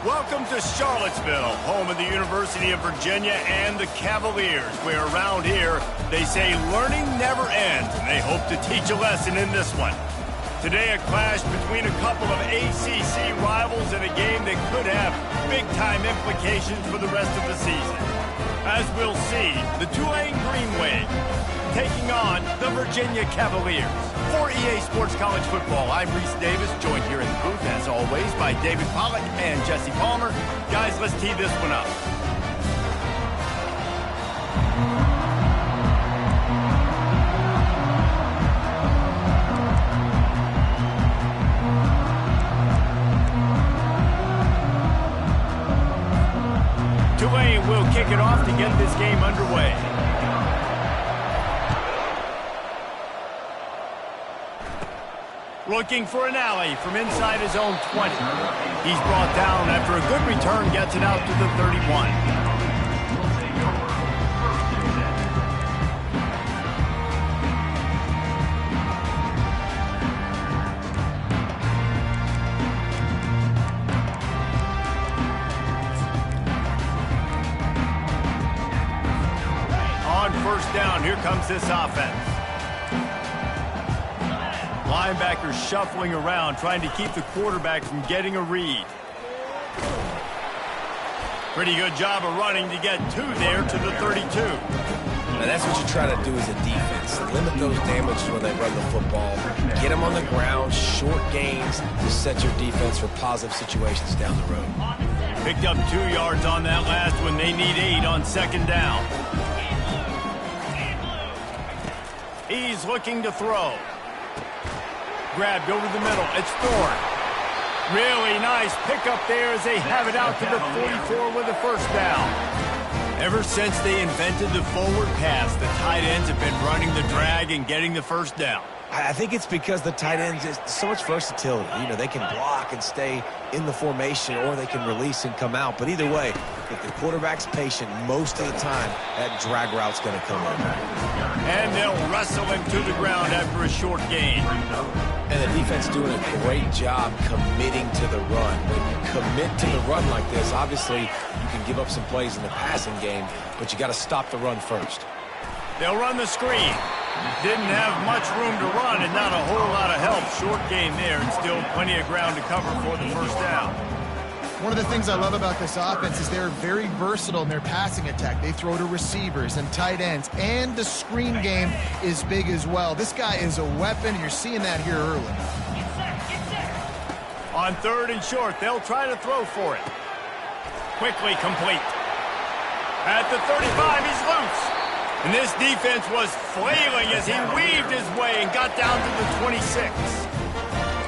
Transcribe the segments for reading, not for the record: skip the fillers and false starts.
Welcome to Charlottesville, home of the University of Virginia and the Cavaliers, where around here they say learning never ends, and they hope to teach a lesson in this one. Today, a clash between a couple of ACC rivals in a game that could have big-time implications for the rest of the season. As we'll see, the Tulane Green Wave taking on the Virginia Cavaliers. For EA Sports College Football, I'm Reese Davis, joined here in the booth, as always, by David Pollack and Jesse Palmer. Guys, let's tee this one up. Tulane will kick it off to get this game underway. Looking for an alley from inside his own 20. He's brought down after a good return, gets it out to the 31. On first down, here comes this offense. Linebackers shuffling around, trying to keep the quarterback from getting a read. Pretty good job of running to get two there to the 32. Now that's what you try to do as a defense. Limit those damages when they run the football. Get them on the ground, short gains to set your defense for positive situations down the road. Picked up 2 yards on that last one. They need 8 on second down. He's looking to throw. Grabbed over the middle. It's Thorne. Really nice pickup there as they have it out to the 44 with a first down. Ever since they invented the forward pass, the tight ends have been running the drag and getting the first down. I think it's because the tight ends is so much versatility. You know, they can block and stay in the formation, or they can release and come out. But either way, if the quarterback's patient most of the time, that drag route's going to come in. And they'll wrestle him to the ground after a short gain. And the defense doing a great job committing to the run. When you commit to the run like this, obviously you can give up some plays in the passing game, but you got to stop the run first. They'll run the screen. Didn't have much room to run and not a whole lot of help. Short gain there and still plenty of ground to cover for the first down. One of the things I love about this offense is they're very versatile in their passing attack. They throw to receivers and tight ends, and the screen game is big as well. This guy is a weapon, and you're seeing that here early. On third and short, they'll try to throw for it. Quickly complete. At the 35, he's loose. And this defense was flailing as he weaved his way and got down to the 26.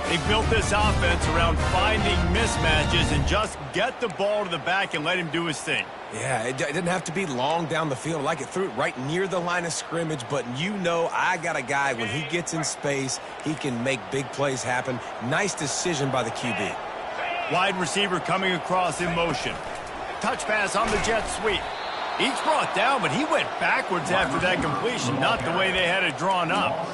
They built this offense around finding mismatches and just get the ball to the back and let him do his thing. Yeah, it didn't have to be long down the field. Like it threw it right near the line of scrimmage, but you know I got a guy, when he gets in space, he can make big plays happen. Nice decision by the QB. Wide receiver coming across in motion. Touch pass on the jet sweep. He's brought down, but he went backwards after that completion, not the way they had it drawn up.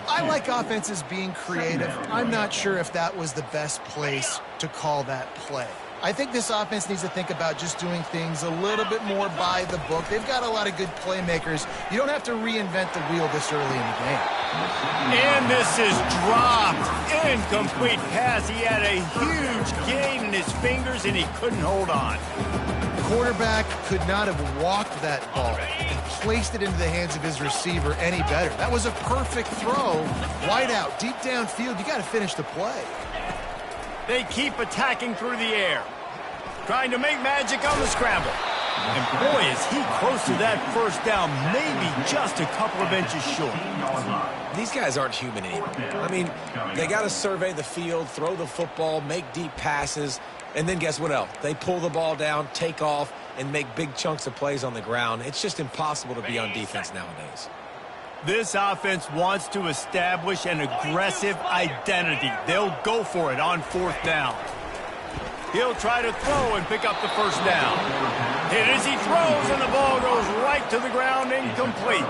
I like offenses being creative. I'm not sure if that was the best place to call that play. I think this offense needs to think about just doing things a little bit more by the book. They've got a lot of good playmakers. You don't have to reinvent the wheel this early in the game. And this is dropped. Incomplete pass. He had a huge gain in his fingers, and he couldn't hold on. Quarterback could not have walked that ball and placed it into the hands of his receiver any better. That was a perfect throw. Wide out, deep downfield. You got to finish the play. They keep attacking through the air, trying to make magic on the scramble. And boy, is he close to that first down, maybe just a couple of inches short. These guys aren't human anymore. I mean, they got to survey the field, throw the football, make deep passes, and then guess what else? They pull the ball down, take off, and make big chunks of plays on the ground. It's just impossible to be on defense nowadays. This offense wants to establish an aggressive identity. They'll go for it on fourth down. He'll try to throw and pick up the first down. Hit as he throws, and the ball goes right to the ground, incomplete.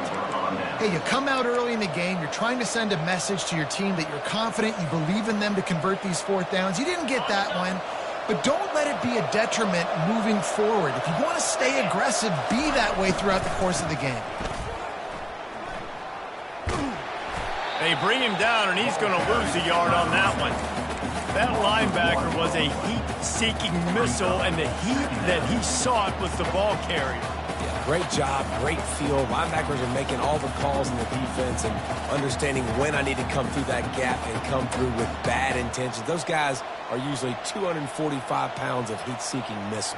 Hey, you come out early in the game, you're trying to send a message to your team that you're confident, you believe in them to convert these fourth downs. You didn't get that one, but don't let it be a detriment moving forward. If you want to stay aggressive, be that way throughout the course of the game. They bring him down, and he's going to lose a yard on that one. That linebacker was a heat-seeking missile, and the heat that he sought was the ball carrier. Yeah, great job, great feel. Linebackers are making all the calls in the defense and understanding when I need to come through that gap and come through with bad intentions. Those guys are usually 245 pounds of heat-seeking missile.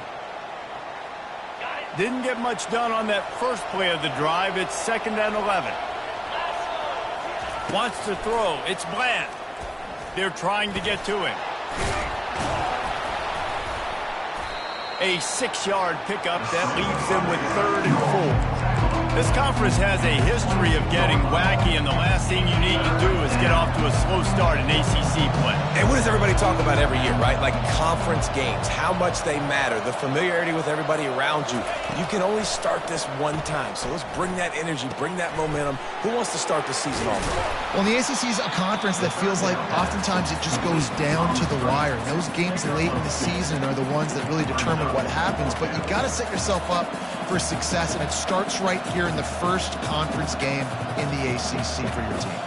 Didn't get much done on that first play of the drive. It's 2nd and 11. Wants to throw. It's Bland. They're trying to get to him. A 6-yard pickup that leaves them with 3rd and 4. This conference has a history of getting wacky, and the last thing you need to do is get off to a slow start in ACC play. And what does everybody talk about every year, right? Like conference games, how much they matter, the familiarity with everybody around you. You can only start this one time, so let's bring that energy, bring that momentum. Who wants to start the season off? Well, the ACC is a conference that feels like oftentimes it just goes down to the wire. Those games late in the season are the ones that really determine what happens, but you've got to set yourself up for success, and it starts right here in the first conference game in the ACC for your team.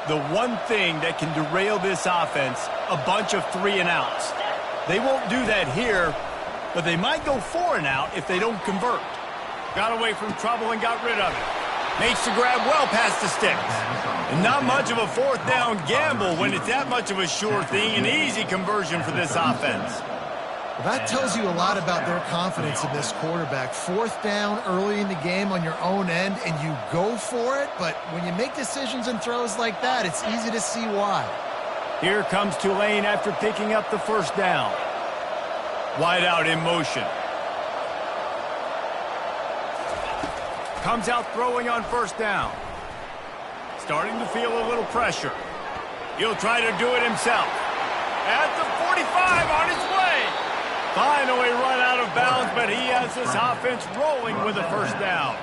The one thing that can derail this offense, a bunch of 3-and-outs. They won't do that here, but they might go 4-and-out if they don't convert. Got away from trouble and got rid of it. Makes the grab well past the sticks. And not much of a 4th down gamble when it's that much of a sure thing, an easy conversion for this offense. Well, that tells you a lot about their confidence in this quarterback. 4th down early in the game on your own end, and you go for it, but when you make decisions and throws like that, it's easy to see why. Here comes Tulane after picking up the 1st down. Wide out in motion. Comes out throwing on 1st down. Starting to feel a little pressure. He'll try to do it himself. At the 45 on his way. Finally run out of bounds, but he has this offense rolling with a 1st down.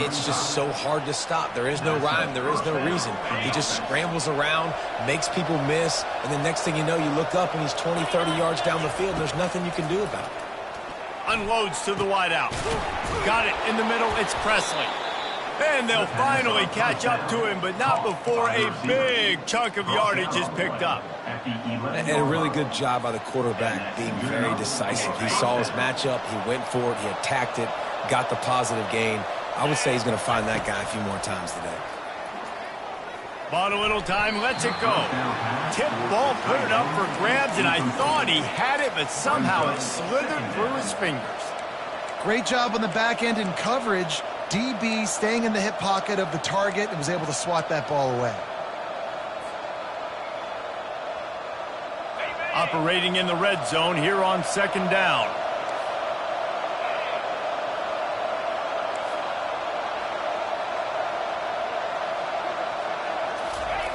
It's just so hard to stop. There is no rhyme. There is no reason. He just scrambles around, makes people miss, and the next thing you know, you look up and he's 20, 30 yards down the field, and there's nothing you can do about it. Unloads to the wideout. Got it in the middle. It's Presley. And they'll finally catch up to him, but not before a big chunk of yardage is picked up. And a really good job by the quarterback being very decisive. He saw his matchup. He went for it. He attacked it, got the positive gain. I would say he's going to find that guy a few more times today. Bought a little time, lets it go. Tip ball, put it up for grabs, and I thought he had it, but somehow it slithered through his fingers. Great job on the back end in coverage. DB staying in the hip pocket of the target and was able to swat that ball away. Operating in the red zone here on 2nd down.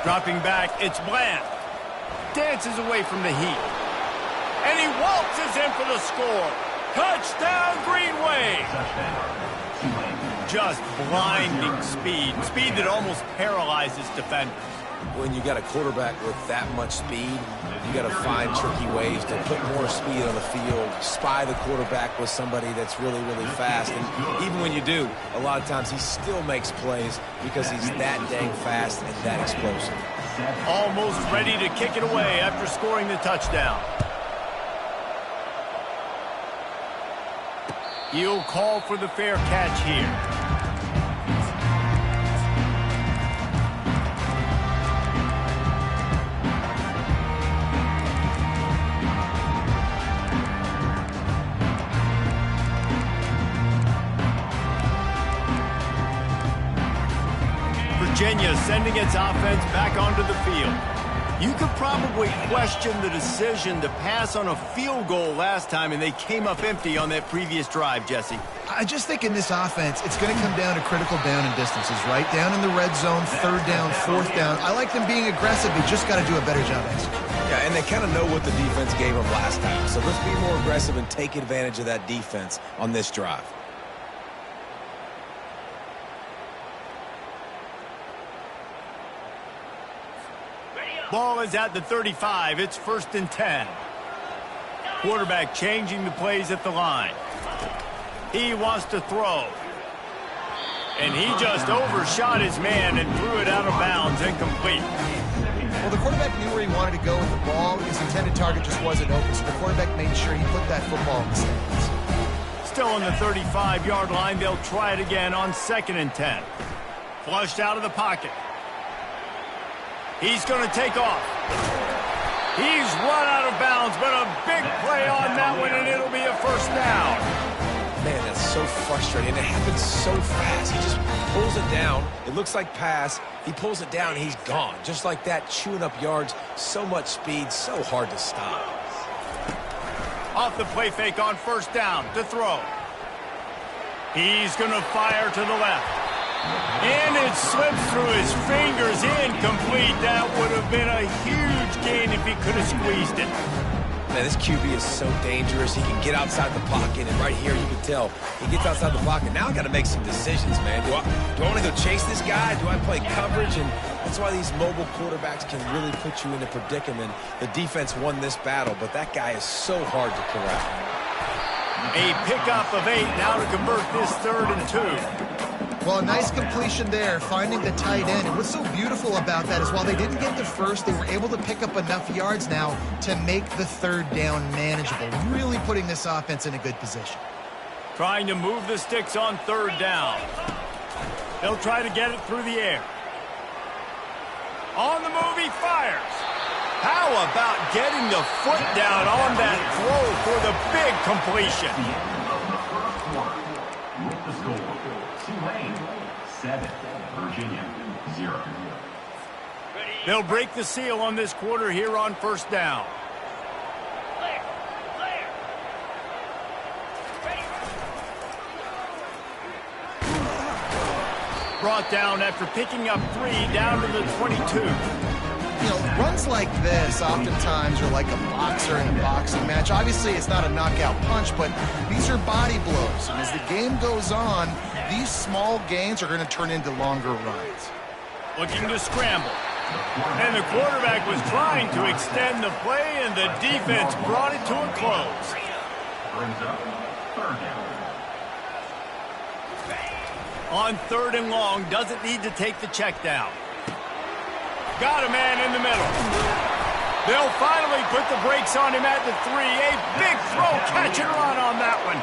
Dropping back, it's Bland. Dances away from the heat. And he waltzes in for the score. Touchdown, Green Wave! Just blinding speed. Speed that almost paralyzes defenders. When you got a quarterback with that much speed, you got to find tricky ways to put more speed on the field, spy the quarterback with somebody that's really, really fast. And even when you do, a lot of times he still makes plays because he's that dang fast and that explosive. Almost ready to kick it away after scoring the touchdown. He'll call for the fair catch here. Virginia sending its offense back onto the field. You could probably question the decision to pass on a field goal last time, and they came up empty on that previous drive, Jesse. I just think in this offense, it's going to come down to critical down and distances, right? Down in the red zone, 3rd down, 4th down. I like them being aggressive. They just got to do a better job executing. Yeah, and they kind of know what the defense gave them last time. So let's be more aggressive and take advantage of that defense on this drive. Ball is at the 35. It's 1st and 10. Quarterback changing the plays at the line. He wants to throw. And he just overshot his man and threw it out of bounds, incomplete. Well, the quarterback knew where he wanted to go with the ball. His intended target just wasn't open, so the quarterback made sure he put that football in the stands. Still on the 35-yard line, they'll try it again on 2nd and 10. Flushed out of the pocket. He's going to take off. He's run out of bounds, but a big play on that one, and it'll be a first down. Man, that's so frustrating. It happens so fast. He just pulls it down. It looks like pass. He pulls it down, and he's gone. Just like that, chewing up yards. So much speed, so hard to stop. Off the play fake on 1st down to throw. He's going to fire to the left. And it slips through his fingers, incomplete. That would have been a huge gain if he could have squeezed it. Man, this QB is so dangerous. He can get outside the pocket, and right here you can tell he gets outside the pocket. Now I got to make some decisions, man. Do I want to go chase this guy? Do I play coverage? And that's why these mobile quarterbacks can really put you in a predicament. The defense won this battle, but that guy is so hard to corral. A pickup of 8 now to convert this 3rd and 2. Well, a nice completion there, finding the tight end. And what's so beautiful about that is while they didn't get the first, they were able to pick up enough yards now to make the 3rd down manageable, really putting this offense in a good position. Trying to move the sticks on 3rd down. They'll try to get it through the air. On the move, he fires. How about getting the foot down on that throw for the big completion? With the score, Tulane 7, Virginia 0. They'll break the seal on this quarter here on 1st down. Brought down after picking up 3 down to the 22. You know, runs like this oftentimes are like a boxer in a boxing match. Obviously, it's not a knockout punch, but these are body blows. And as the game goes on, these small gains are going to turn into longer runs. Looking to scramble. And the quarterback was trying to extend the play, and the defense brought it to a close. Brings up 3rd down. On 3rd and long, doesn't need to take the check down. Got a man in the middle. They'll finally put the brakes on him at the 3. A big throw, catch and run on that one.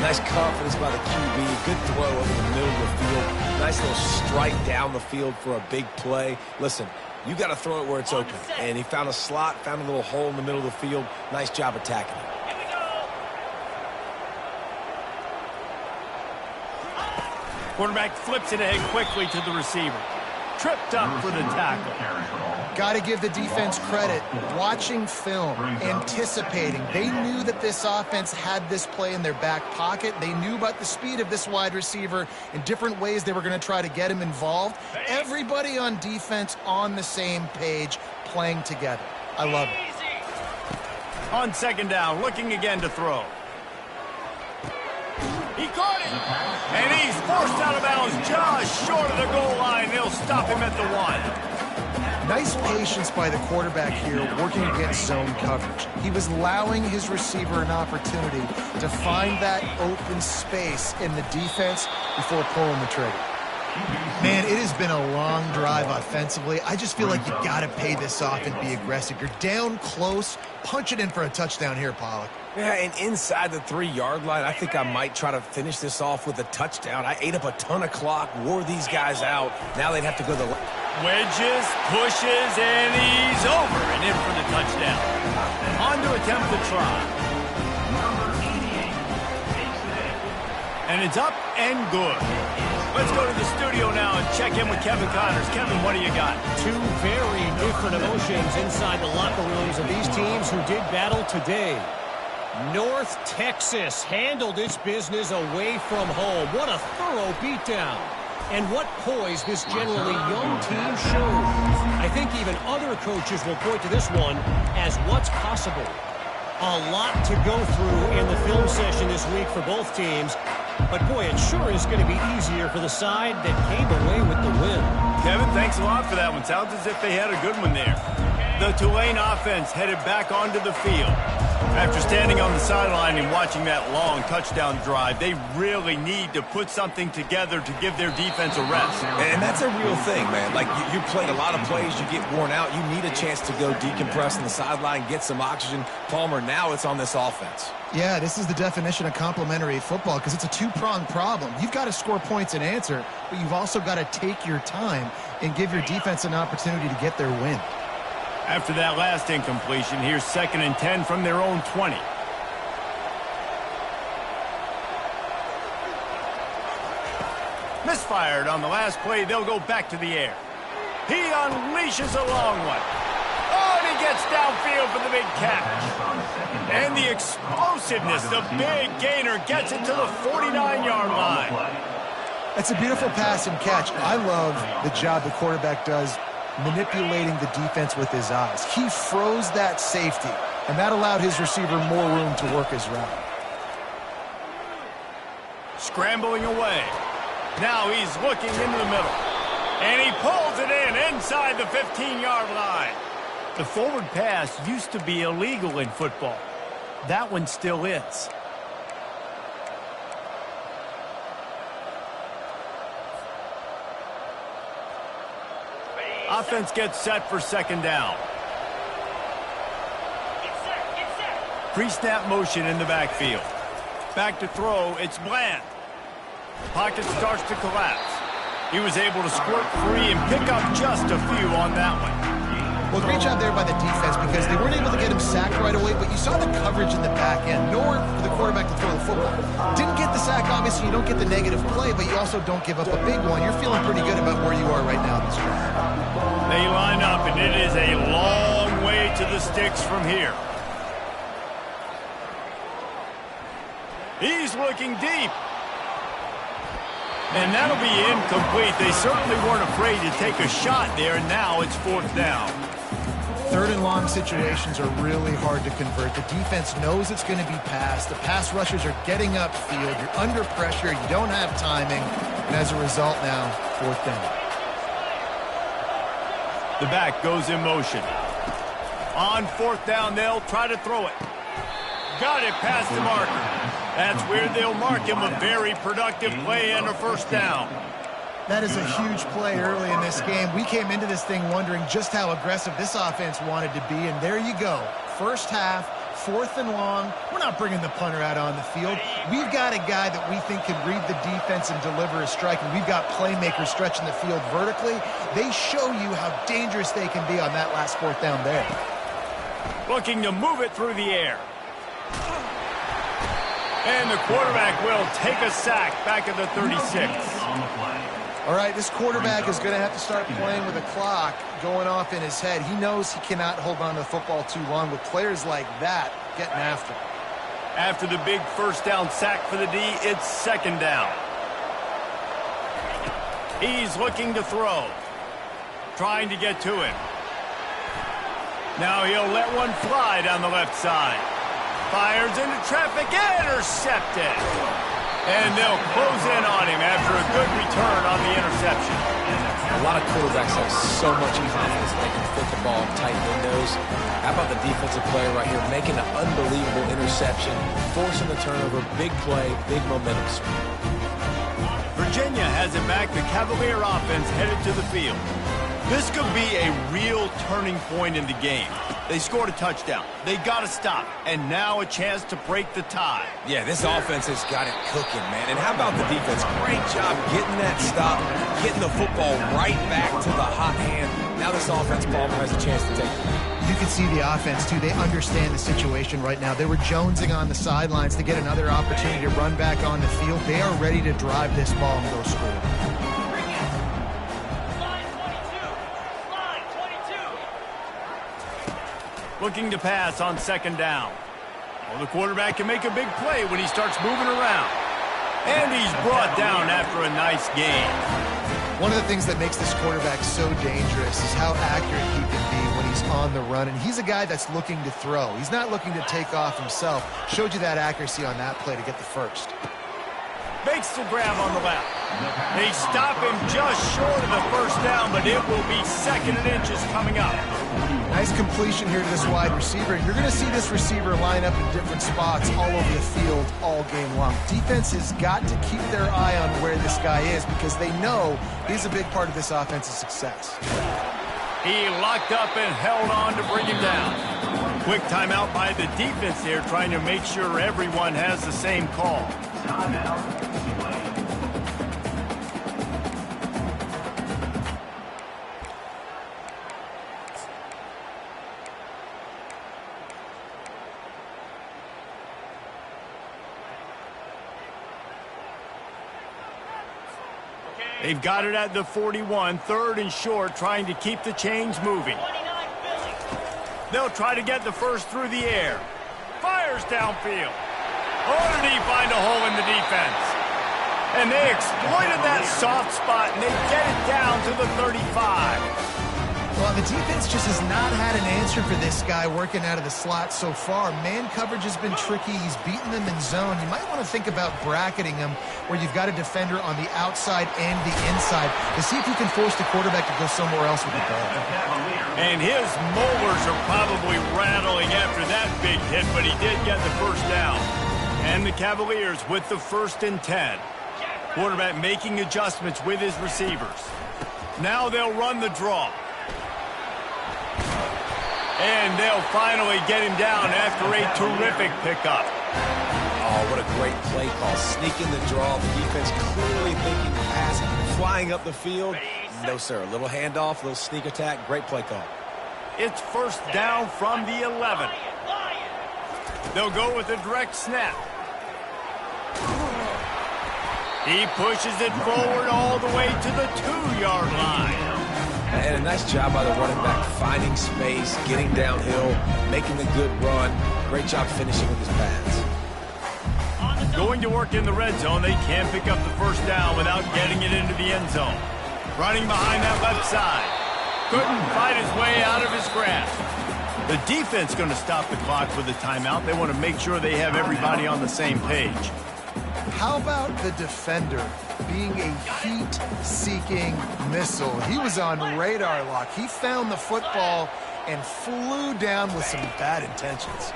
Nice confidence by the QB. Good throw over the middle of the field. Nice little strike down the field for a big play. Listen, you got to throw it where it's open. And he found a slot, found a little hole in the middle of the field. Nice job attacking it. Quarterback flips it ahead quickly to the receiver. Tripped up for the tackle. Got to give the defense credit. Watching film, anticipating. They knew that this offense had this play in their back pocket. They knew about the speed of this wide receiver and different ways they were going to try to get him involved. Everybody on defense on the same page, playing together. I love it. On 2nd down, looking again to throw. He caught it, and he's forced out of bounds just short of the goal line. They'll stop him at the 1. Nice patience by the quarterback here, working against zone coverage. He was allowing his receiver an opportunity to find that open space in the defense before pulling the trigger. Man, it has been a long drive offensively. I just feel like you got to pay this off and be aggressive. You're down close. Punch it in for a touchdown here, Pollock. Yeah, and inside the 3-yard line, I think I might try to finish this off with a touchdown. I ate up a ton of clock, wore these guys out. Now they'd have to go the wedges, pushes, and he's over and in for the touchdown. On to attempt the try. And it's up and good. Let's go to the studio now and check in with Kevin Connors. Kevin, what do you got? 2 very different emotions inside the locker rooms of these teams who did battle today. North Texas handled its business away from home. What a thorough beatdown. And what poise this generally young team showed. I think even other coaches will point to this one as what's possible. A lot to go through in the film session this week for both teams. But, boy, it sure is going to be easier for the side that came away with the win. Kevin, thanks a lot for that one. Sounds as if they had a good one there. The Tulane offense headed back onto the field. After standing on the sideline and watching that long touchdown drive, they really need to put something together to give their defense a rest. And that's a real thing, man. Like, you play a lot of plays, you get worn out. You need a chance to go decompress on the sideline, get some oxygen. Palmer, now it's on this offense. Yeah, this is the definition of complementary football because it's a two-pronged problem. You've got to score points and answer, but you've also got to take your time and give your defense an opportunity to get their win. After that last incompletion, here's 2nd and 10 from their own 20. Misfired on the last play. They'll go back to the air. He unleashes a long one. Oh, and he gets downfield for the big catch. And the explosiveness, the big gainer gets it to the 49-yard line. It's a beautiful pass and catch. I love the job the quarterback does manipulating the defense with his eyes. He froze that safety, and that allowed his receiver more room to work his route. Scrambling away. Now he's looking into the middle. And he pulls it in inside the 15-yard line. The forward pass used to be illegal in football. That one still is. Offense gets set for 2nd down. Pre-snap motion in the backfield. Back to throw, it's Bland. Pocket starts to collapse. He was able to squirt free and pick up just a few on that one. Well, great job there by the defense because they weren't able to get him sacked right away, but you saw the coverage in the back end. Nowhere for the quarterback to throw the football. Didn't get the sack, obviously. You don't get the negative play, but you also don't give up a big one. You're feeling pretty good about where you are right now in this drive. They line up, and it is a long way to the sticks from here. He's looking deep. And that'll be incomplete. They certainly weren't afraid to take a shot there, and now it's 4th down. 3rd and long situations are really hard to convert. The defense knows it's going to be passed. The pass rushers are getting upfield. You're under pressure. You don't have timing. And as a result now, 4th down. The back goes in motion. On 4th down, they'll try to throw it. Got it past the marker. That's where they'll mark him. A very productive play and a 1st down. That is a huge play early in this game. We came into this thing wondering just how aggressive this offense wanted to be, and there you go. First half, 4th and long. We're not bringing the punter out on the field. We've got a guy that we think can read the defense and deliver a strike, and we've got playmakers stretching the field vertically. They show you how dangerous they can be on that last 4th down there. Looking to move it through the air. And the quarterback will take a sack back at the 36. All right, this quarterback is going to have to start playing with a clock going off in his head. He knows he cannot hold on to the football too long with players like that getting after him. After the big 1st down sack for the D, it's 2nd down. He's looking to throw. Trying to get to him. Now he'll let one fly down the left side. Fires into traffic, intercepted. And they'll close in on him after a good return on the interception. A lot of quarterbacks have so much confidence they can fit the ball in tight windows. How about the defensive player right here making an unbelievable interception, forcing the turnover, big play, big momentum swing. Virginia has it back. The Cavalier offense headed to the field. This could be a real turning point in the game. They scored a touchdown. They got to stop. And now a chance to break the tie. Yeah, this offense has got it cooking, man. And how about the defense? Great job getting that stop, getting the football right back to the hot hand. Now this offense, Palmer, has a chance to take it. You can see the offense, too. They understand the situation right now. They were jonesing on the sidelines to get another opportunity to run back on the field. They are ready to drive this ball and go score. Looking to pass on 2nd down. Well, the quarterback can make a big play when he starts moving around. And he's brought down after a nice gain. One of the things that makes this quarterback so dangerous is how accurate he can be when he's on the run. And he's a guy that's looking to throw. He's not looking to take off himself. Showed you that accuracy on that play to get the 1st. Makes the grab on the left. They stop him just short of the first down, but it will be 2nd and inches coming up. Nice completion here to this wide receiver. You're going to see this receiver line up in different spots all over the field all game long. Defense has got to keep their eye on where this guy is because they know he's a big part of this offense's success. He locked up and held on to bring him down. Quick timeout by the defense there, trying to make sure everyone has the same call. They've got it at the 41, 3rd and short, trying to keep the chains moving. They'll try to get the first through the air. Fires downfield. Oh, did he find a hole in the defense? And they exploited that soft spot, and they get it down to the 35. Well, the defense just has not had an answer for this guy working out of the slot so far. Man coverage has been tricky. He's beaten them in zone. You might want to think about bracketing him where you've got a defender on the outside and the inside to see if you can force the quarterback to go somewhere else with the ball. And his molars are probably rattling after that big hit, but he did get the first down. And the Cavaliers with the 1st and 10. Quarterback making adjustments with his receivers. Now they'll run the draw. And they'll finally get him down after a terrific pickup. Oh, what a great play call. Sneaking the draw. The defense clearly thinking pass, flying up the field. No, sir. A little handoff, a little sneak attack. Great play call. It's 1st down from the 11. They'll go with a direct snap. He pushes it forward all the way to the 2-yard line. And a nice job by the running back, finding space, getting downhill, making a good run. Great job finishing with his pass. Going to work in the red zone, they can't pick up the first down without getting it into the end zone. Running behind that left side. Couldn't fight his way out of his grasp. The defense going to stop the clock with a timeout. They want to make sure they have everybody on the same page. How about the defender being a heat-seeking missile? He was on radar lock. He found the football and flew down with some bad intentions.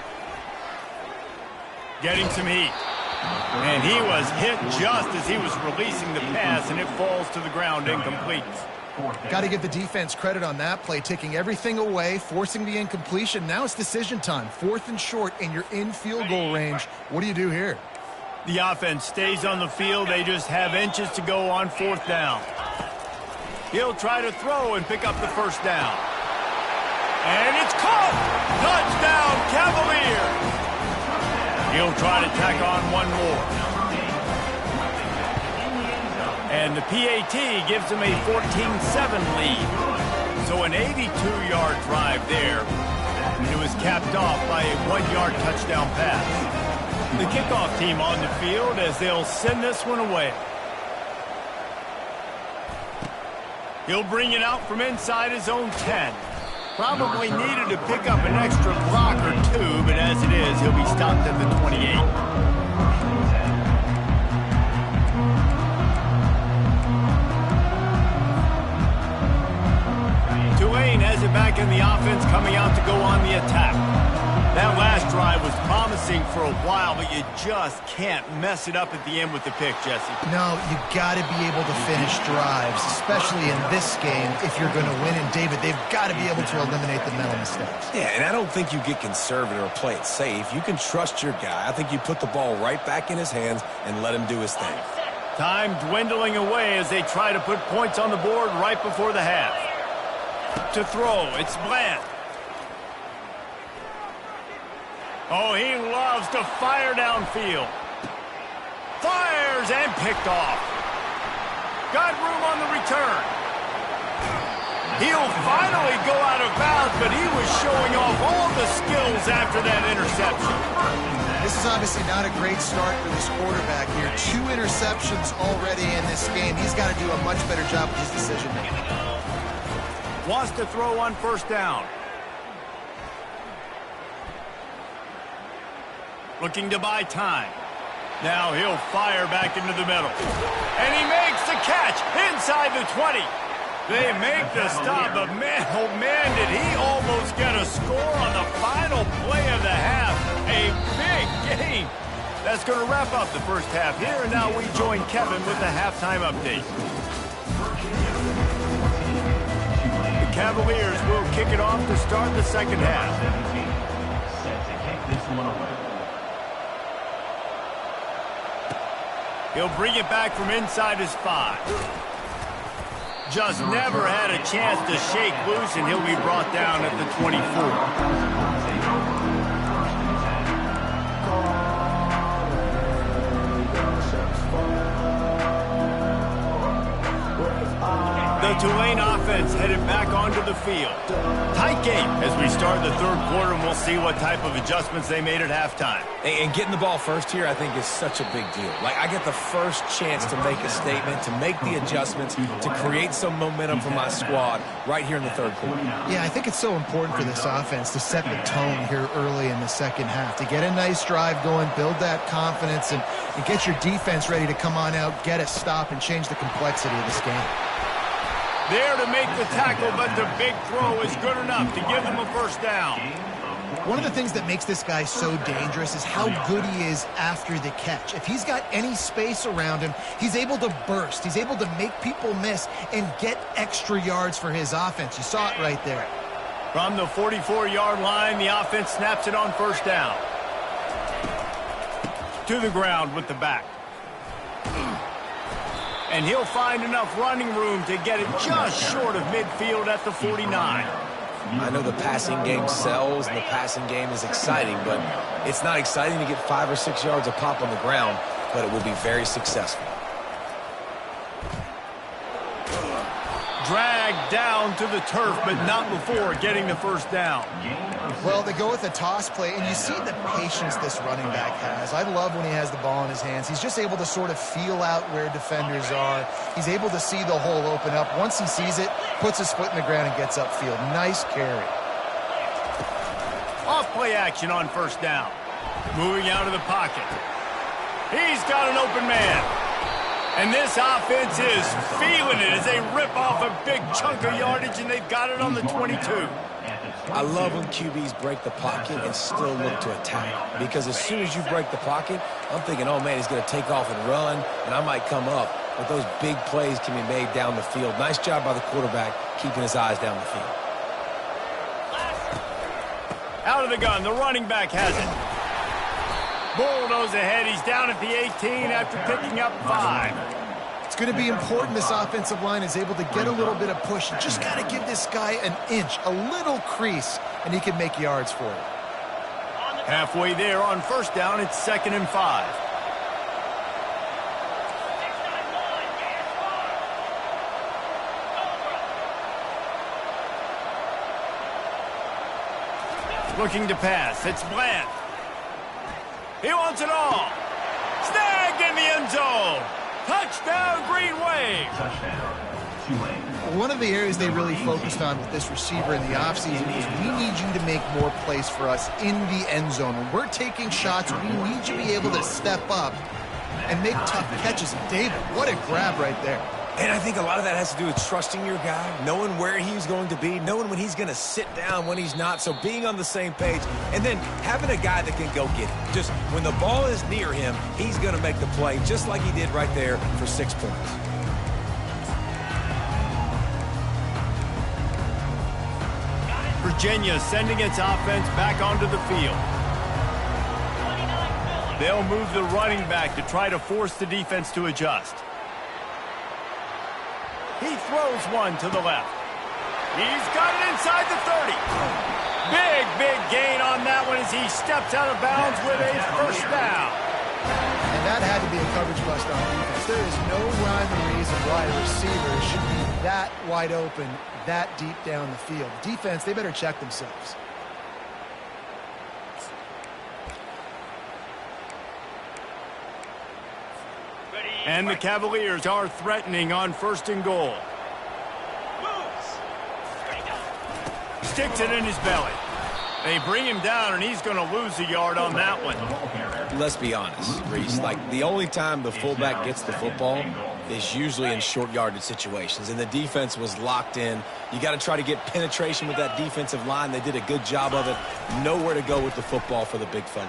Getting some heat. And he was hit just as he was releasing the pass, and it falls to the ground incomplete. Got to give the defense credit on that play, taking everything away, forcing the incompletion. Now it's decision time. 4th and short, and you're in field goal range. What do you do here? The offense stays on the field. They just have inches to go on 4th down. He'll try to throw and pick up the first down. And it's caught! Touchdown, Cavaliers! He'll try to tack on one more. And the PAT gives him a 14-7 lead. So an 82-yard drive there. And it was capped off by a 1-yard touchdown pass. The kickoff team on the field as they'll send this one away. He'll bring it out from inside his own 10. Probably needed to pick up an extra block or two, but as it is, he'll be stopped at the 28. Tulane has it back in the offense, coming out to go on the attack. That last drive was promising for a while, but you just can't mess it up at the end with the pick, Jesse. No, you got to be able to finish drives, especially in this game if you're going to win. And, David, they've got to be able to eliminate the mental mistakes. Yeah, and I don't think you get conservative or play it safe. You can trust your guy. I think you put the ball right back in his hands and let him do his thing. Time dwindling away as they try to put points on the board right before the half. To throw, it's Bland. Oh, he loves to fire downfield. Fires and picked off. Got room on the return. He'll finally go out of bounds, but he was showing off all the skills after that interception. This is obviously not a great start for this quarterback here. 2 interceptions already in this game. He's got to do a much better job with his decision-making. Wants to throw on first down. Looking to buy time. Now he'll fire back into the middle. And he makes the catch inside the 20. They make the stop, but man, oh man, did he almost get a score on the final play of the half. A big game. That's going to wrap up the first half here, and now we join Kevin with the halftime update. The Cavaliers will kick it off to start the second half. Set to kick this one away. He'll bring it back from inside his 5. Just never had a chance to shake loose, and he'll be brought down at the 24. The Tulane offense headed back onto the field. Tight game as we start the third quarter, and we'll see what type of adjustments they made at halftime. And getting the ball first here, I think, is such a big deal. Like, I get the first chance to make a statement, to make the adjustments, to create some momentum for my squad right here in the third quarter. Yeah, I think it's so important for this offense to set the tone here early in the second half, to get a nice drive going, build that confidence, and get your defense ready to come on out, get a stop, and change the complexity of this game. There to make the tackle, but the big throw is good enough to give them a first down. One of the things that makes this guy so dangerous is how good he is after the catch. If he's got any space around him, he's able to burst. He's able to make people miss and get extra yards for his offense. You saw it right there. From the 44-yard line, the offense snaps it on first down. To the ground with the back. And he'll find enough running room to get it just short of midfield at the 49. I know the passing game sells and the passing game is exciting, but it's not exciting to get 5 or 6 yards a pop on the ground, but it will be very successful. Dragged down to the turf, but not before getting the first down. Well, they go with a toss play, and you see the patience this running back has. I love when he has the ball in his hands. He's just able to sort of feel out where defenders are. He's able to see the hole open up. Once he sees it, puts his foot in the ground and gets upfield. Nice carry. Off play action on first down. Moving out of the pocket. He's got an open man. And this offense is feeling it as they rip off a big chunk of yardage, and they've got it on the 22. I love when QBs break the pocket and still look to attack. Because as soon as you break the pocket, I'm thinking, oh, man, he's going to take off and run, and I might come up. But those big plays can be made down the field. Nice job by the quarterback keeping his eyes down the field. Out of the gun, the running back has it. Bulldoze ahead. He's down at the 18 after picking up 5. It's going to be important this offensive line is able to get a little bit of push. You just got to give this guy an inch, a little crease, and he can make yards for it. Halfway there on first down, it's 2nd and 5. Looking to pass. It's Bland. He wants it all. Snagged in the end zone. Touchdown, Green Wave. Touchdown, Tulane. One of the areas they really focused on with this receiver in the offseason is we need you to make more plays for us in the end zone. When we're taking shots, we need you to be able to step up and make tough catches. David, what a grab right there. And I think a lot of that has to do with trusting your guy, knowing where he's going to be, knowing when he's going to sit down, when he's not, so being on the same page, and then having a guy that can go get it. Just when the ball is near him, he's going to make the play, just like he did right there for 6 points. Virginia sending its offense back onto the field. They'll move the running back to try to force the defense to adjust. He throws one to the left. He's got it inside the 30. Big gain on that one as he steps out of bounds with a first down. And that had to be a coverage bust on defense. There is no rhyme or reason why a receiver should be that wide open, that deep down the field. Defense, they better check themselves. And the Cavaliers are threatening on 1st and goal. Sticks it in his belly. They bring him down, and he's going to lose a yard on that one. Let's be honest, Reese. Like, the only time the fullback gets the football is usually in short yardage situations, and the defense was locked in. You got to try to get penetration with that defensive line. They did a good job of it. Nowhere to go with the football for the big fella.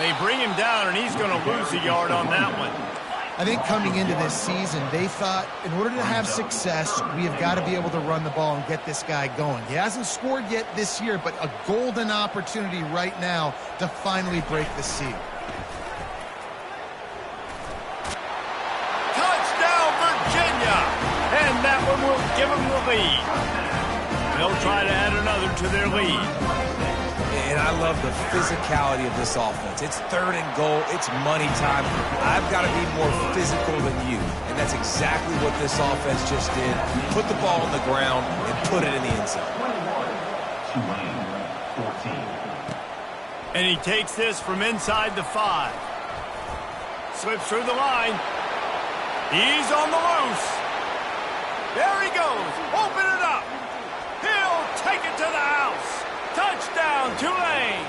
They bring him down, and he's going to lose a yard on that one. I think coming into this season, they thought in order to have success, we have got to be able to run the ball and get this guy going. He hasn't scored yet this year, but a golden opportunity right now to finally break the seal. Touchdown, Virginia! And that one will give them the lead. They'll try to add another to their lead. And I love the physicality of this offense. It's 3rd and goal. It's money time. I've got to be more physical than you. And that's exactly what this offense just did. Put the ball on the ground and put it in the end zone. And he takes this from inside the 5. Slips through the line. He's on the loose. There he goes. Open it up. He'll take it to the house. Touchdown, Tulane.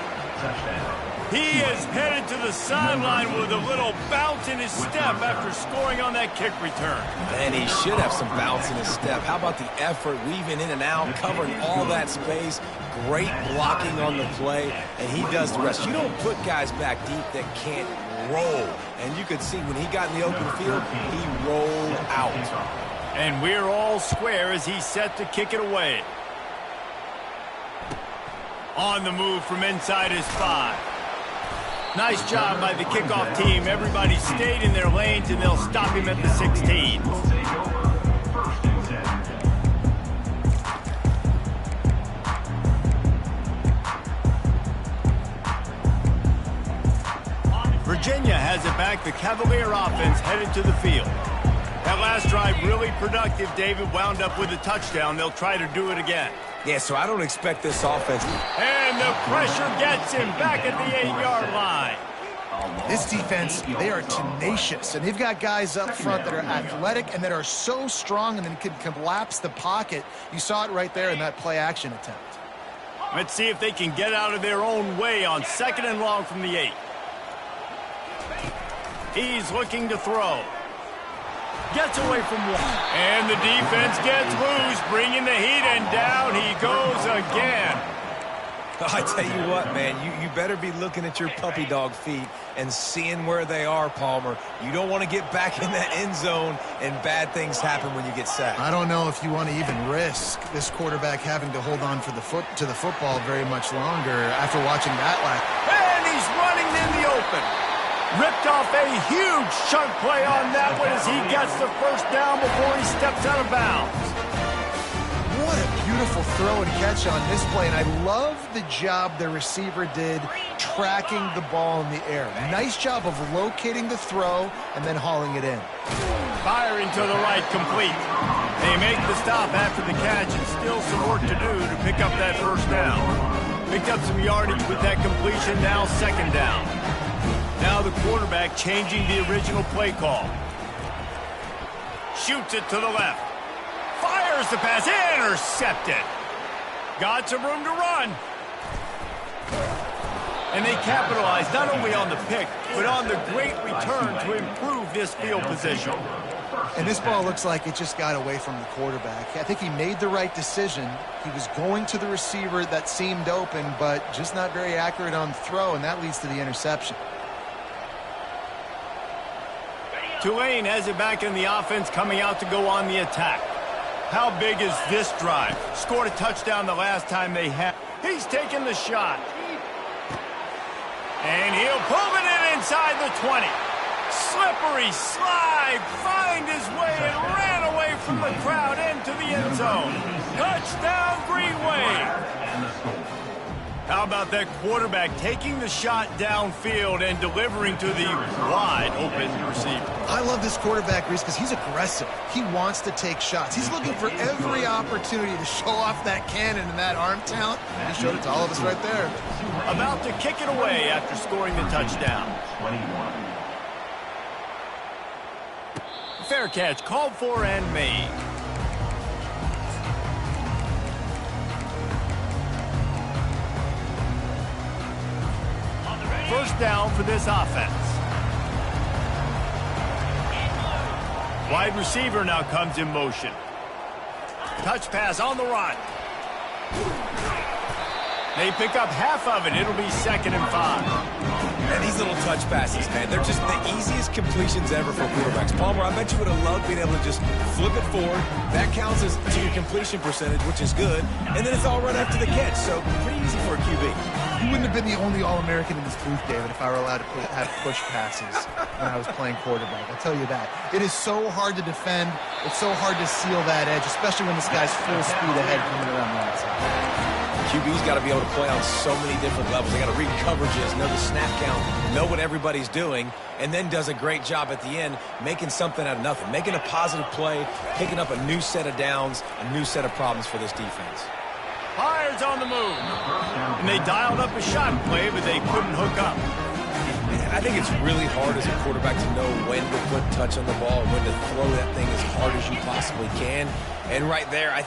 He is headed to the sideline with a little bounce in his step after scoring on that kick return. And he should have some bounce in his step. How about the effort, weaving in and out, covering all that space, great blocking on the play, and he does the rest. You don't put guys back deep that can't roll. And you could see when he got in the open field, he rolled out. And we're all square as he's set to kick it away. On the move from inside his 5. Nice job by the kickoff team. Everybody stayed in their lanes, and they'll stop him at the 16. Virginia has it back. The Cavalier offense headed to the field. That last drive really productive. David wound up with a touchdown. They'll try to do it again. Yeah, so I don't expect this offense. And the pressure gets him back at the 8-yard line. This defense, they are tenacious, and they've got guys up front that are athletic and that are so strong and then can collapse the pocket. You saw it right there in that play-action attempt. Let's see if they can get out of their own way on 2nd and long from the 8. He's looking to throw. Gets away from one. And the defense gets loose, bringing the heat, and down he goes again. I tell you what, man, you better be looking at your puppy dog feet and seeing where they are, Palmer. You don't want to get back in that end zone and bad things happen when you get sacked. I don't know if you want to even risk this quarterback having to hold on to the football very much longer after watching that last. And he's running in the open. Ripped off a huge chunk play on that one as he gets the first down before he steps out of bounds. What a beautiful throw and catch on this play, and I love the job the receiver did tracking the ball in the air. Nice job of locating the throw and then hauling it in. Firing to the right, complete. They make the stop after the catch, and still some work to do to pick up that first down. Picked up some yardage with that completion, now 2nd down. Now the quarterback changing the original play call. Shoots it to the left. Fires the pass. Intercepted. Got some room to run. And they capitalize not only on the pick, but on the great return to improve this field position. And this ball looks like it just got away from the quarterback. I think he made the right decision. He was going to the receiver that seemed open, but just not very accurate on the throw, and that leads to the interception. Tulane has it back in the offense, coming out to go on the attack. How big is this drive? Scored a touchdown the last time they had. He's taking the shot. And he'll pull it in inside the 20. Slippery slide, find his way and ran away from the crowd into the end zone. Touchdown, Green Wave. How about that quarterback taking the shot downfield and delivering to the wide open receiver? I love this quarterback, Reese, because he's aggressive. He wants to take shots. He's looking for every opportunity to show off that cannon and that arm talent. He showed it to all of us right there. About to kick it away after scoring the touchdown. Fair catch called for and made. first down for this offense. Wide receiver now comes in motion. Touch pass on the run. They pick up half of it. It'll be 2nd and 5. And these little touch passes, man, they're just the easiest completions ever for quarterbacks. Palmer, I bet you would have loved being able to just flip it forward. That counts as to your completion percentage, which is good. And then it's all right after the catch, so pretty easy for a QB. You wouldn't have been the only All-American in this booth, David, if I were allowed to have push passes when I was playing quarterback. I'll tell you that. It is so hard to defend. It's so hard to seal that edge, especially when this guy's full speed ahead coming around the outside. QB's got to be able to play on so many different levels. They got to read coverages, know the snap count, know what everybody's doing, and then does a great job at the end making something out of nothing, making a positive play, picking up a new set of downs, a new set of problems for this defense. Fires on the move. And they dialed up a shot play, but they couldn't hook up. I think it's really hard as a quarterback to know when to put touch on the ball and when to throw that thing as hard as you possibly can. And right there, I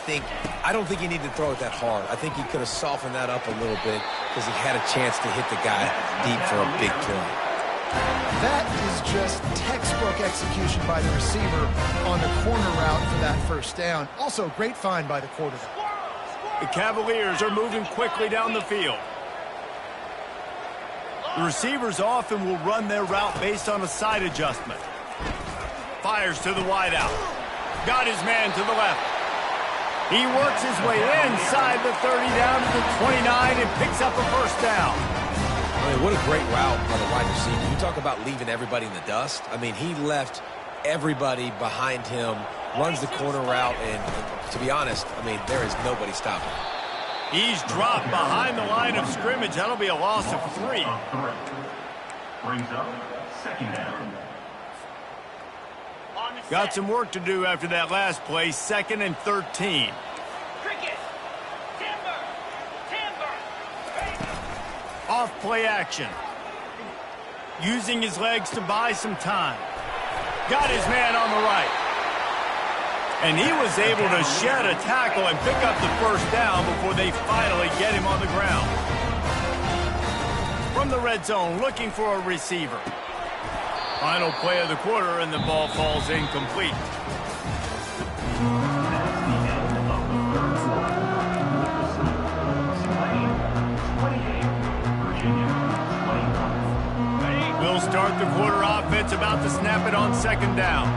don't think he needed to throw it that hard. I think he could have softened that up a little bit because he had a chance to hit the guy deep for a big play. That is just textbook execution by the receiver on the corner route for that first down. Also, great find by the quarterback. The Cavaliers are moving quickly down the field. The receivers often will run their route based on a side adjustment. Fires to the wideout. Got his man to the left. He works his way inside the 30 down to the 29 and picks up a first down. I mean, what a great route by the wide receiver. You talk about leaving everybody in the dust. I mean, he left everybody behind him, runs the corner route, and to be honest, I mean, there is nobody stopping him. He's dropped behind the line of scrimmage. That'll be a loss of 3. Brings up 2nd down. Got some work to do after that last play. 2nd and 13. Off play action. Using his legs to buy some time. Got his man on the right. And he was able to shed a tackle and pick up the first down before they finally get him on the ground. From the red zone, looking for a receiver. Final play of the quarter, and the ball falls incomplete. We'll start the quarter offense, about to snap it on 2nd down.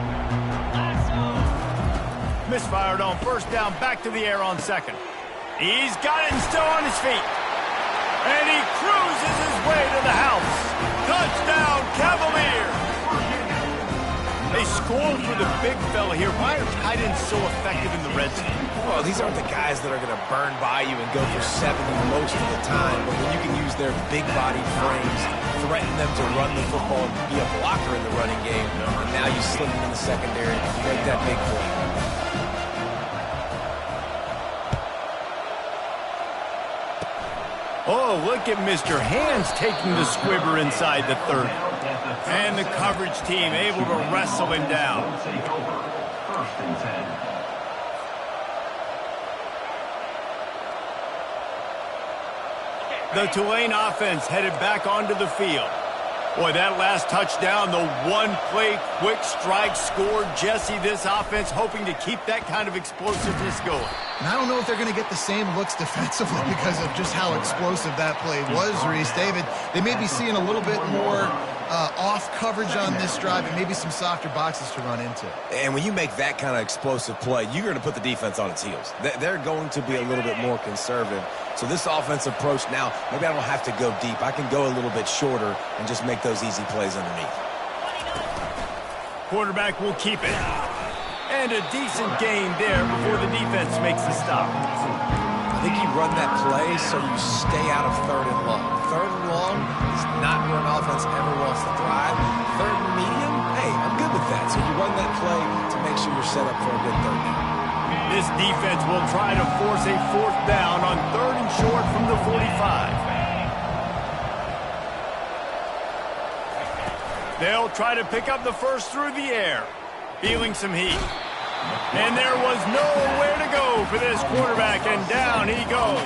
Misfired on 1st down, back to the air on 2nd. He's got it and still on his feet. And he cruises his way to the house. Touchdown, Cavaliers! They score for the big fella here. Why are tight ends so effective in the red zone? Well, these aren't the guys that are going to burn by you and go for 70 most of the time, but when you can use their big-bodied frames, threaten them to run the football and be a blocker in the running game, and now you slip them in the secondary and make that big play. Oh, look at Mr. Hands taking the squibber inside the 30. And the coverage team able to wrestle him down. Take over. 1st and 10. The Tulane offense headed back onto the field. Boy, that last touchdown, the one-play quick strike scored. Jesse, this offense hoping to keep that kind of explosiveness going. And I don't know if they're going to get the same looks defensively because of just how explosive that play was, Reese. David, they may be seeing a little bit more off coverage on this drive and maybe some softer boxes to run into. And when you make that kind of explosive play, you're going to put the defense on its heels. They're going to be a little bit more conservative. So this offensive approach now, maybe I don't have to go deep. I can go a little bit shorter and just make those easy plays underneath. Quarterback will keep it. And a decent gain there before the defense makes the stop. I think you run that play so you stay out of 3rd and long. 3rd and long is not where an offense ever wants to thrive. 3rd and medium, hey, I'm good with that. So you run that play to make sure you're set up for a good 3rd down. This defense will try to force a 4th down on 3rd and short from the 45. They'll try to pick up the first through the air. Feeling some heat. And there was nowhere to go for this quarterback, and down he goes.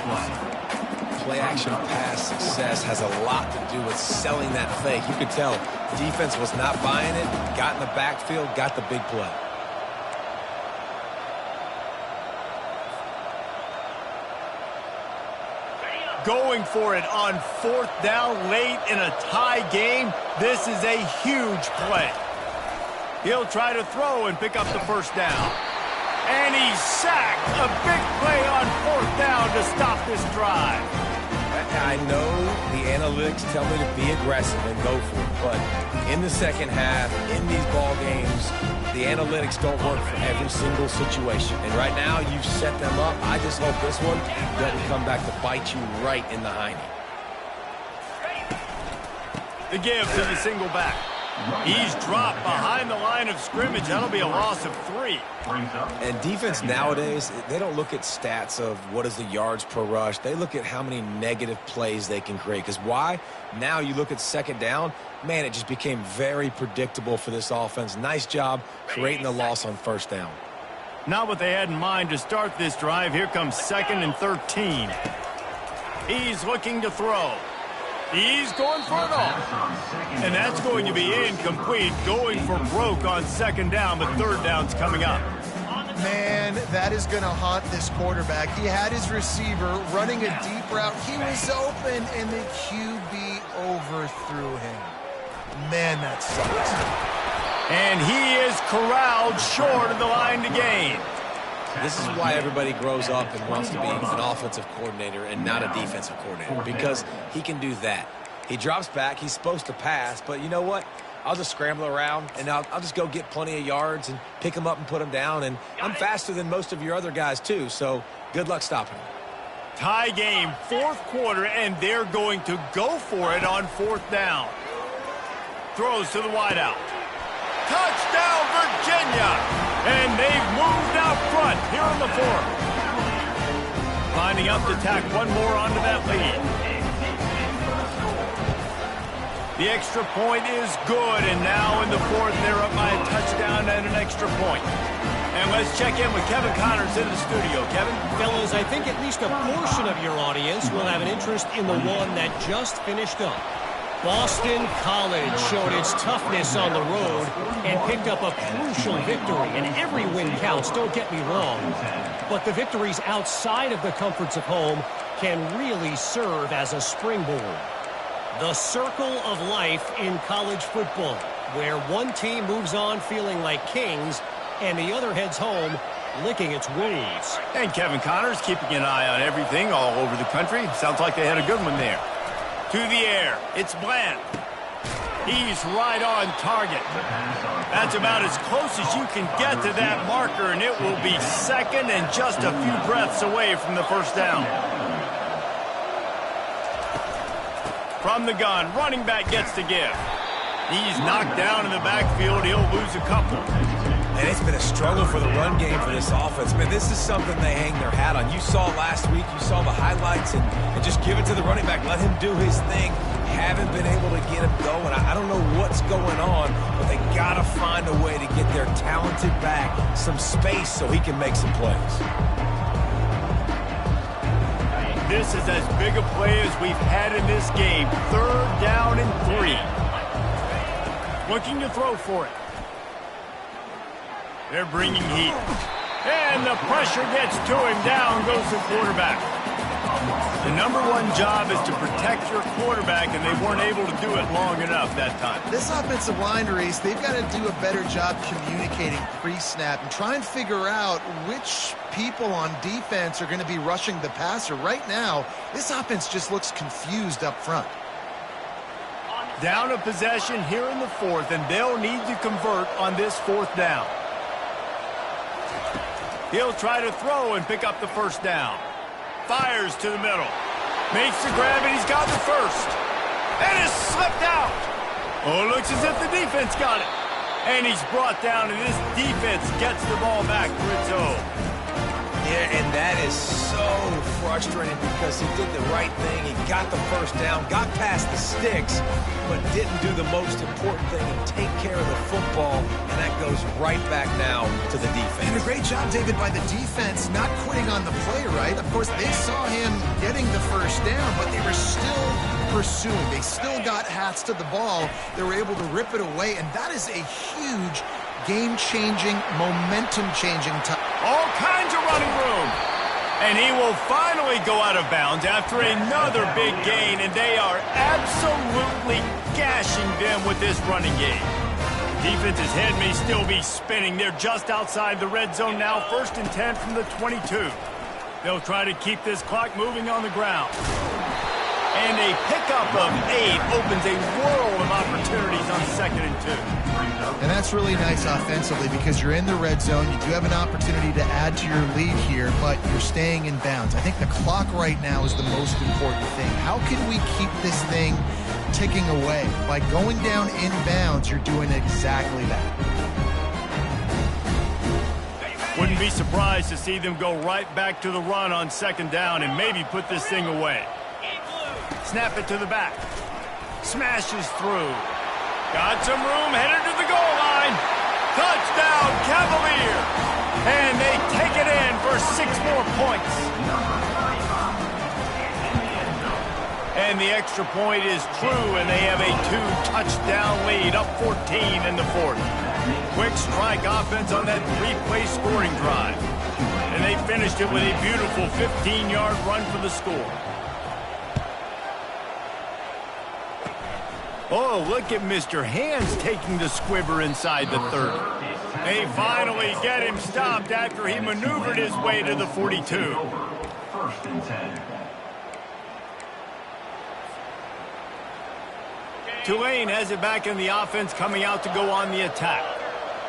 play-action pass success has a lot to do with selling that fake. You could tell defense was not buying it, got in the backfield, got the big play. Going for it on 4th down late in a tie game. This is a huge play. He'll try to throw and pick up the first down. And he's sacked. A big play on 4th down to stop this drive. I know the analytics tell me to be aggressive and go for it, but in the second half, in these ball games, the analytics don't work for every single situation. And right now, you've set them up. I just hope this one doesn't come back to bite you right in the hiney. The give to the single back. He's dropped behind the line of scrimmage. That'll be a loss of 3. And defense nowadays, they don't look at stats of what is the yards per rush. They look at how many negative plays they can create. Because why? Now you look at second down, man, it just became very predictable for this offense. Nice job creating the loss on first down. Not what they had in mind to start this drive. Here comes 2nd and 13. He's looking to throw. He's going for it all. And that's going to be incomplete. Going for broke on 2nd down, but 3rd down's coming up. Man, that is going to haunt this quarterback. He had his receiver running a deep route. He was open, and the QB overthrew him. Man, that sucks. And he is corralled short of the line to gain. This is why everybody grows up and wants to be an offensive coordinator and not a defensive coordinator, because he can do that. He drops back. He's supposed to pass, but you know what? I'll just scramble around, and I'll just go get plenty of yards and pick him up and put him down, and I'm faster than most of your other guys too, so good luck stopping him. Tie game, 4th quarter, and they're going to go for it on 4th down. Throws to the wideout. Touchdown, Virginia! And they've moved out front here in the 4th. Lining up to tack one more onto that lead. The extra point is good, and now in the 4th, they're up by a touchdown and an extra point. And let's check in with Kevin Connors in the studio. Kevin? Fellas, I think at least a portion of your audience will have an interest in the one that just finished up. Boston College showed its toughness on the road and picked up a crucial victory. And every win counts, don't get me wrong. But the victories outside of the comforts of home can really serve as a springboard. The circle of life in college football, where one team moves on feeling like kings and the other heads home licking its wounds. And Kevin Connors keeping an eye on everything all over the country. Sounds like they had a good one there. To the air, it's Bland. He's right on target. That's about as close as you can get to that marker, and it will be 2nd and just a few breaths away from the first down. From the gun, running back gets the give. He's knocked down in the backfield. He'll lose a couple. And it's been a struggle for the run game for this offense. Man, this is something they hang their hat on. You saw last week, you saw the highlights, and just give it to the running back. Let him do his thing. Haven't been able to get him going. I don't know what's going on, but they got to find a way to get their talented back some space so he can make some plays. This is as big a play as we've had in this game. 3rd down and 3. Looking to throw for it. They're bringing heat. And the pressure gets to him. Down goes the quarterback. The #1 job is to protect your quarterback, and they weren't able to do it long enough that time. This offensive line, Reese, they've got to do a better job communicating pre-snap and try and figure out which people on defense are going to be rushing the passer. Right now, this offense just looks confused up front. Down a possession here in the 4th, and they'll need to convert on this 4th down. He'll try to throw and pick up the first down. Fires to the middle. Makes the grab, and he's got the first. And it's slipped out. Oh, looks as if the defense got it. And he's brought down, and this defense gets the ball back for its own. Yeah, and that is so frustrating because he did the right thing. He got the first down, got past the sticks, but didn't do the most important thing and take care of the football, and that goes right back now to the defense. And a great job, David, by the defense not quitting on the play, right? Of course, they saw him getting the first down, but they were still pursuing. They still got hats to the ball. They were able to rip it away, and that is a huge game-changing, momentum-changing time. All kinds of running room. And he will finally go out of bounds after another big gain, and they are absolutely gashing them with this running game. Defense's head may still be spinning. They're just outside the red zone now, 1st and 10 from the 22. They'll try to keep this clock moving on the ground. And a pickup of 8 opens a world of opportunities on 2nd and 2. And that's really nice offensively because you're in the red zone. You do have an opportunity to add to your lead here, but you're staying in bounds. I think the clock right now is the most important thing. How can we keep this thing ticking away? By going down in bounds, you're doing exactly that. Wouldn't be surprised to see them go right back to the run on 2nd down and maybe put this thing away. Snap it to the back. Smashes through. Got some room, headed to the goal line. Touchdown, Cavaliers. And they take it in for 6 more points. And the extra point is true, and they have a 2-touchdown lead, up 14 in the 4th. Quick strike offense on that 3-play scoring drive. And they finished it with a beautiful 15-yard run for the score. Oh, look at Mr. Hands taking the squibber inside the 30. They finally get him stopped after he maneuvered his way to the 42. 1st and 10. Tulane has it back in the offense, coming out to go on the attack.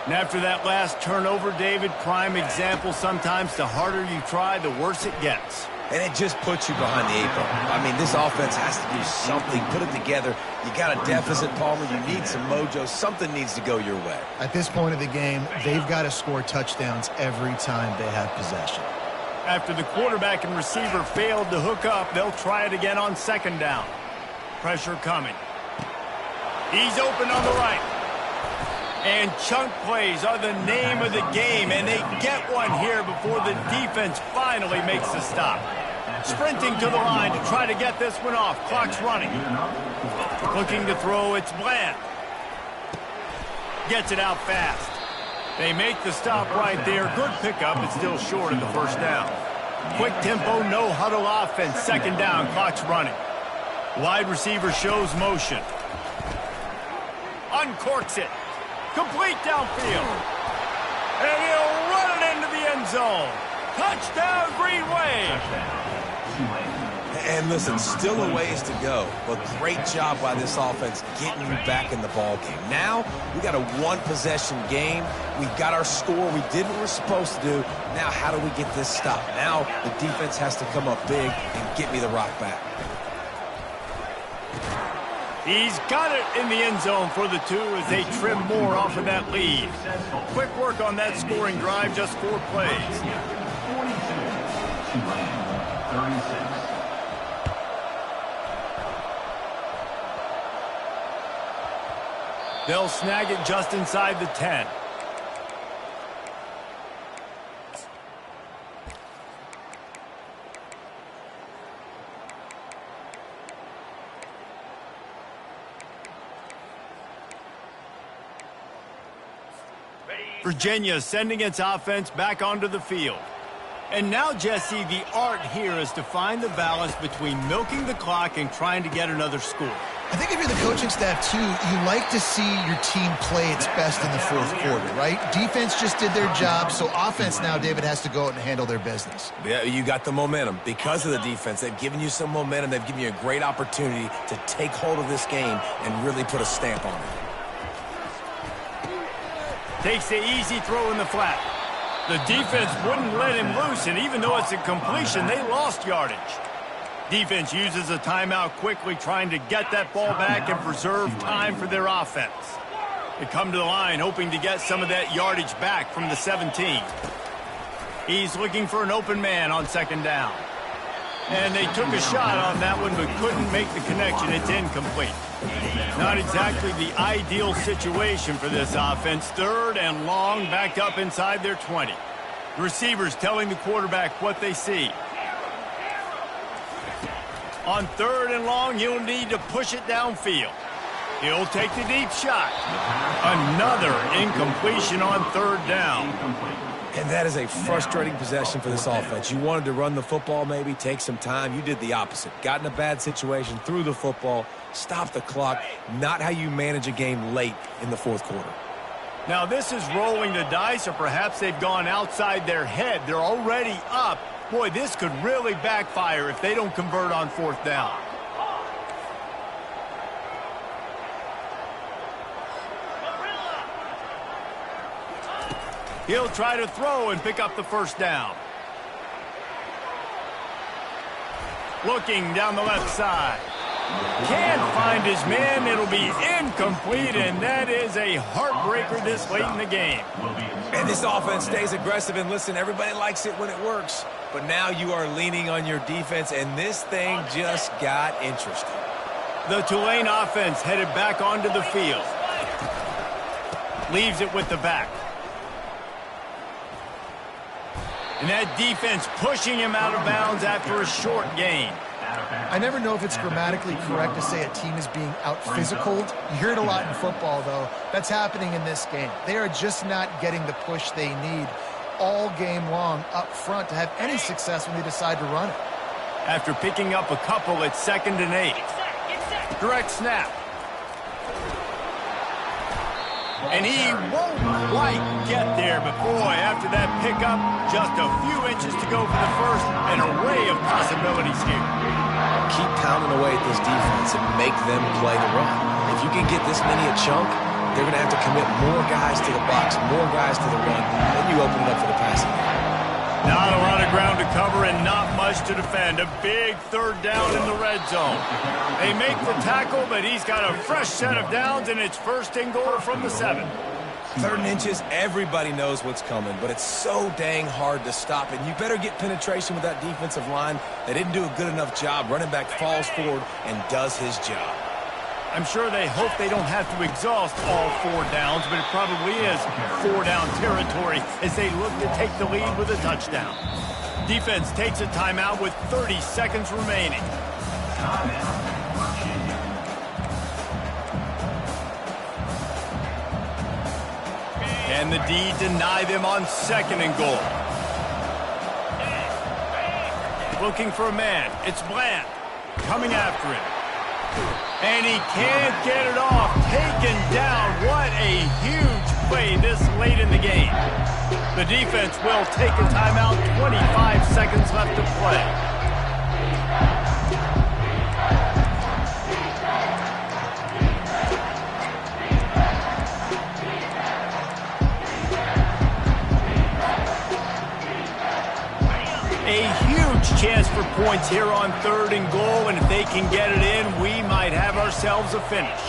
And after that last turnover, David, prime example, sometimes the harder you try, the worse it gets. And it just puts you behind the 8 ball. I mean, this offense has to do something, put it together. You got a deficit, Palmer. You need some mojo. Something needs to go your way. At this point of the game, they've got to score touchdowns every time they have possession. After the quarterback and receiver failed to hook up, they'll try it again on 2nd down. Pressure coming. He's open on the right. And chunk plays are the name of the game, and they get one here before the defense finally makes the stop. Sprinting to the line to try to get this one off. Clock's running. Looking to throw, it's Bland. Gets it out fast. They make the stop right there. Good pickup, but still short of the 1st down. Quick tempo, no huddle offense. 2nd down, clock's running. Wide receiver shows motion. Uncorks it. Complete downfield. And he'll run it into the end zone. Touchdown, Green Wave. And listen, still a ways to go, but great job by this offense getting you back in the ball game. Now, we got a 1-possession game. We got our score. We did what we're supposed to do. Now, how do we get this stop? Now, the defense has to come up big and get me the rock back. He's got it in the end zone for the 2 as they trim more off of that lead. Quick work on that scoring drive, just 4 plays. 36. They'll snag it just inside the 10. Virginia sending its offense back onto the field. And now, Jesse, the art here is to find the balance between milking the clock and trying to get another score. I think if you're the coaching staff, too, you like to see your team play its best in the 4th quarter, right? Defense just did their job, so offense now, David, has to go out and handle their business. Yeah, you got the momentum. Because of the defense, they've given you some momentum. They've given you a great opportunity to take hold of this game and really put a stamp on it. Takes the easy throw in the flat. The defense wouldn't let him loose, and even though it's a completion, they lost yardage. Defense uses a timeout quickly, trying to get that ball back and preserve time for their offense. They come to the line, hoping to get some of that yardage back from the 17. He's looking for an open man on second down. And they took a shot on that one, but couldn't make the connection. It's incomplete. Not exactly the ideal situation for this offense. Third and long, backed up inside their 20. Receivers telling the quarterback what they see. On third and long, he'll need to push it downfield. He'll take the deep shot. Another incompletion on third down. And that is a frustrating possession for this offense. You wanted to run the football, maybe take some time. You did the opposite. Got in a bad situation, threw the football, stopped the clock. Not how you manage a game late in the fourth quarter. Now this is rolling the dice, or perhaps they've gone outside their head. They're already up. Boy, this could really backfire if they don't convert on fourth down. He'll try to throw and pick up the first down. Looking down the left side. Can't find his man. It'll be incomplete, and that is a heartbreaker this late in the game. And this offense stays aggressive, and listen, everybody likes it when it works. But now you are leaning on your defense, and this thing just got interesting. The Tulane offense headed back onto the field. Leaves it with the back. And that defense pushing him out of bounds after a short gain. I never know if it's grammatically correct to say a team is being out-physicaled. You hear it a lot in football, though. That's happening in this game. They are just not getting the push they need all game long up front to have any success when they decide to run it. After picking up a couple at 2nd and 8. Direct snap. And he won't quite get there, but boy, after that pickup, just a few inches to go for the first. An array of possibilities here. Keep pounding away at this defense and make them play the run. If you can get this many a chunk, they're going to have to commit more guys to the box, more guys to the run, then you open it up for the passing game. Not a lot of ground to cover and not much to defend. A big third down in the red zone. They make the tackle, but he's got a fresh set of downs, and it's first and goal from the 7. 3rd and inches, everybody knows what's coming, but it's so dang hard to stop, and you better get penetration with that defensive line. They didn't do a good enough job. Running back falls forward and does his job. I'm sure they hope they don't have to exhaust all 4 downs, but it probably is 4-down territory as they look to take the lead with a touchdown. Defense takes a timeout with 30 seconds remaining. And the D deny them on 2nd and goal. Looking for a man. It's Bland coming after him. And he can't get it off. Taken down. What a huge play this late in the game. The defense will take a timeout. 25 seconds left to play. A huge chance for points here on 3rd and goal, and if they can get it in, we might have ourselves a finish.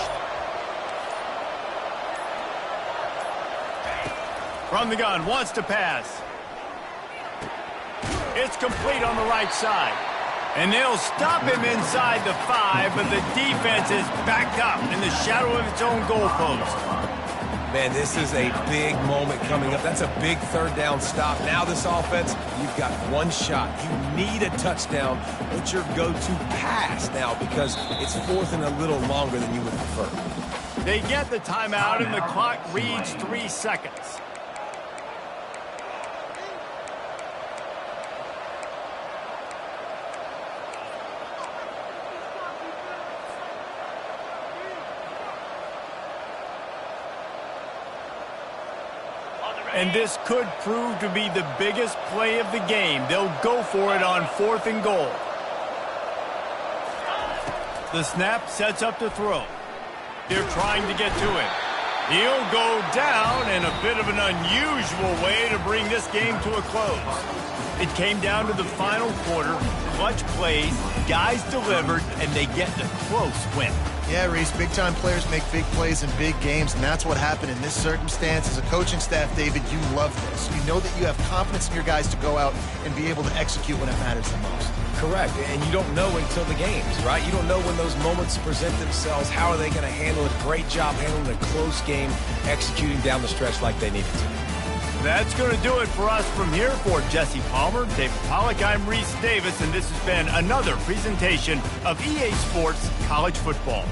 From the gun, wants to pass. It's complete on the right side. And they'll stop him inside the 5, but the defense is backed up in the shadow of its own goalpost. Man, this is a big moment coming up. That's a big 3rd down stop. Now this offense, you've got one shot. You need a touchdown. What's your go-to pass now? Because it's 4th and a little longer than you would prefer. They get the timeout, and the clock reads 3 seconds. And this could prove to be the biggest play of the game. They'll go for it on 4th and goal. The snap sets up to throw. They're trying to get to him. He'll go down in a bit of an unusual way to bring this game to a close. It came down to the final quarter. Clutch plays, guys delivered, and they get the close win. Yeah, Reese, big-time players make big plays in big games, and that's what happened in this circumstance. As a coaching staff, David, you love this. You know that you have confidence in your guys to go out and be able to execute when it matters the most. Correct, and you don't know until the games, right? You don't know when those moments present themselves. How are they going to handle it? Great job handling a close game, executing down the stretch like they needed to. That's going to do it for us from here. For Jesse Palmer, David Pollack, I'm Reese Davis, and this has been another presentation of EA Sports College Football.